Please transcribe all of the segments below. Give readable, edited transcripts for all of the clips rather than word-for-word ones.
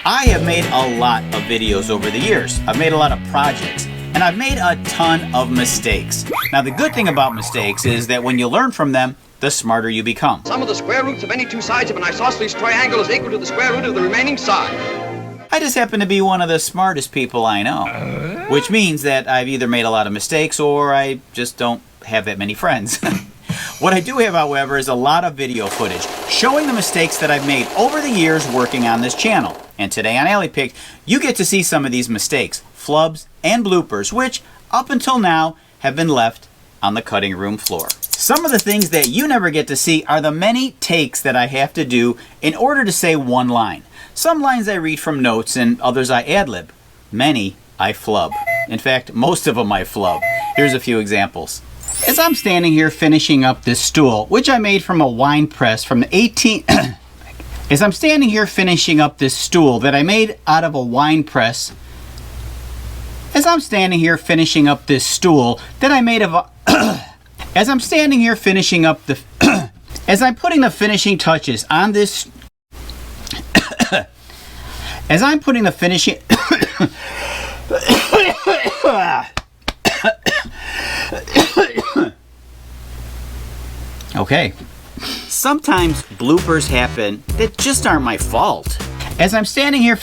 I have made a lot of videos over the years. I've made a lot of projects, and I've made a ton of mistakes. Now, the good thing about mistakes is that when you learn from them, the smarter you become. Sum of the square roots of any two sides of an isosceles triangle is equal to the square root of the remaining side. I just happen to be one of the smartest people I know, which means that I've either made a lot of mistakes or I just don't have that many friends. What I do have, however, is a lot of video footage showing the mistakes that I've made over the years working on this channel. And today on Alley Picked, you get to see some of these mistakes, flubs, and bloopers, which, up until now, have been left on the cutting room floor. Some of the things that you never get to see are the many takes that I have to do in order to say one line. Some lines I read from notes and others I ad-lib. Many I flub. In fact, most of them I flub. Here's a few examples. As I'm standing here finishing up this stool, which I made from a wine press from the As I'm standing here finishing up this stool that I made out of a wine press. As I'm standing here finishing up this stool that I made of a... As I'm standing here finishing up the... As I'm putting the finishing touches on this... As I'm putting the finishing... Okay. Sometimes bloopers happen that just aren't my fault. As I'm standing here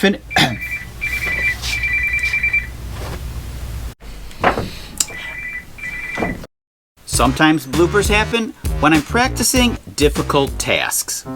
Sometimes bloopers happen when I'm practicing difficult tasks.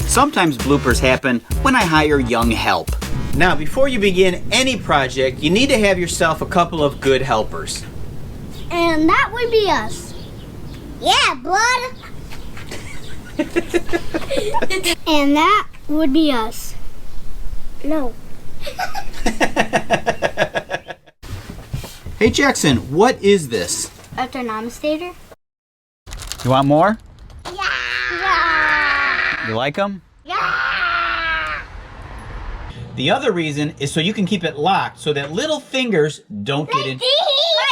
Sometimes bloopers happen when I hire young help. Now, before you begin any project, you need to have yourself a couple of good helpers. And that would be us. Yeah, blood. And that would be us. No. Hey Jackson, what is this? A thermometer? You want more? Yeah. You like them? Yeah. The other reason is so you can keep it locked so that little fingers don't get in. Like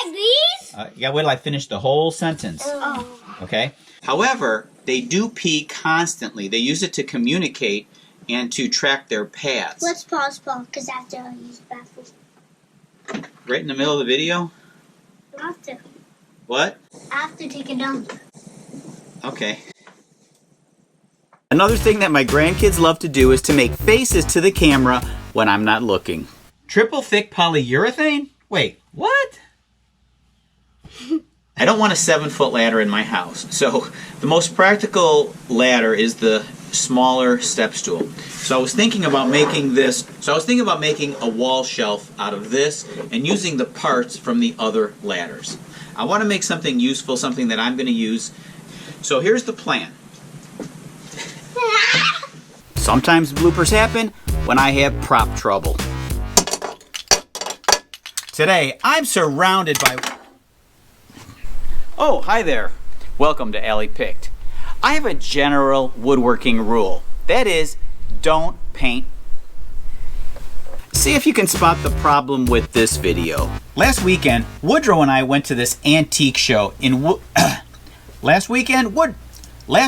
these? You gotta wait till I finish the whole sentence. Oh. Okay? However, they do pee constantly. They use it to communicate and to track their paths. Let's pause, because after I use the bathroom. Right in the middle of the video? After. What? After take a dump. Okay. Another thing that my grandkids love to do is to make faces to the camera when I'm not looking. Triple thick polyurethane? Wait, what? I don't want a 7-foot ladder in my house. So the most practical ladder is the smaller step stool. So I was thinking about making this. So I was thinking about making a wall shelf out of this and using the parts from the other ladders. I want to make something useful, something that I'm going to use. So here's the plan. Sometimes bloopers happen when I have prop trouble. Today, I'm surrounded by... Oh, hi there. Welcome to Alley Picked. I have a general woodworking rule. That is, don't paint. See if you can spot the problem with this video. Last weekend, Woodrow and I went to this antique show in Last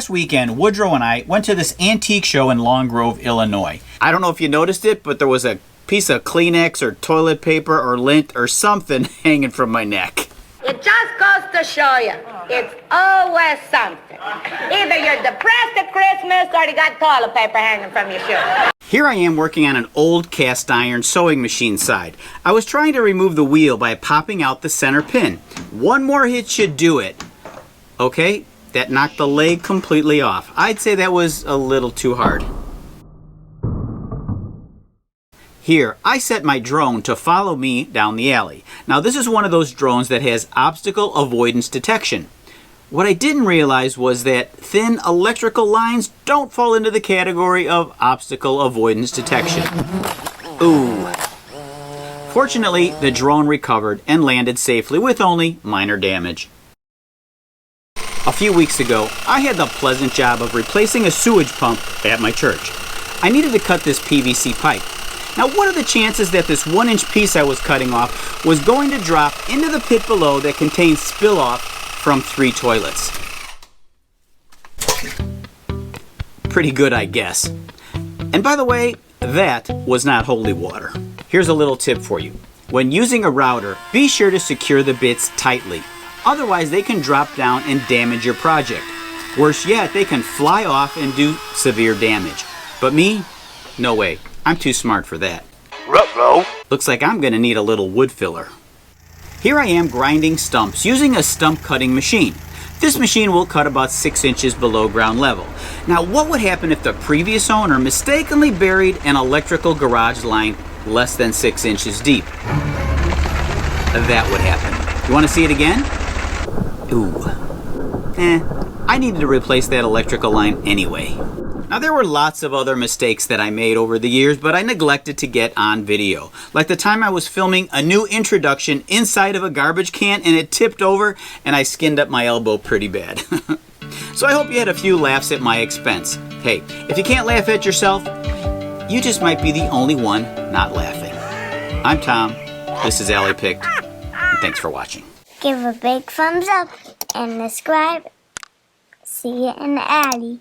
weekend, Woodrow and I went to this antique show in Long Grove, Illinois. I don't know if you noticed it, but there was a piece of Kleenex or toilet paper or lint or something hanging from my neck. It just goes to show you, it's always something. Either you're depressed at Christmas or you got toilet paper hanging from your shoe. Here I am working on an old cast iron sewing machine side. I was trying to remove the wheel by popping out the center pin. One more hit should do it. Okay, that knocked the leg completely off. I'd say that was a little too hard. Here, I set my drone to follow me down the alley. Now this is one of those drones that has obstacle avoidance detection. What I didn't realize was that thin electrical lines don't fall into the category of obstacle avoidance detection. Ooh. Fortunately, the drone recovered and landed safely with only minor damage. A few weeks ago, I had the pleasant job of replacing a sewage pump at my church. I needed to cut this PVC pipe. Now, what are the chances that this 1-inch piece I was cutting off was going to drop into the pit below that contains spill-off from 3 toilets? Pretty good, I guess. And by the way, that was not holy water. Here's a little tip for you. When using a router, be sure to secure the bits tightly. Otherwise, they can drop down and damage your project. Worse yet, they can fly off and do severe damage. But me? No way. I'm too smart for that. Ruh-roh. Looks like I'm gonna need a little wood filler. Here I am grinding stumps using a stump cutting machine. This machine will cut about 6 inches below ground level. Now, what would happen if the previous owner mistakenly buried an electrical garage line less than 6 inches deep? That would happen. You want to see it again? Ooh. I needed to replace that electrical line anyway. Now, there were lots of other mistakes that I made over the years, but I neglected to get on video. Like the time I was filming a new introduction inside of a garbage can and it tipped over and I skinned up my elbow pretty bad. So I hope you had a few laughs at my expense. Hey, if you can't laugh at yourself, you just might be the only one not laughing. I'm Tom. This is Alley Picked. And thanks for watching. Give a big thumbs up and subscribe. See you in the alley.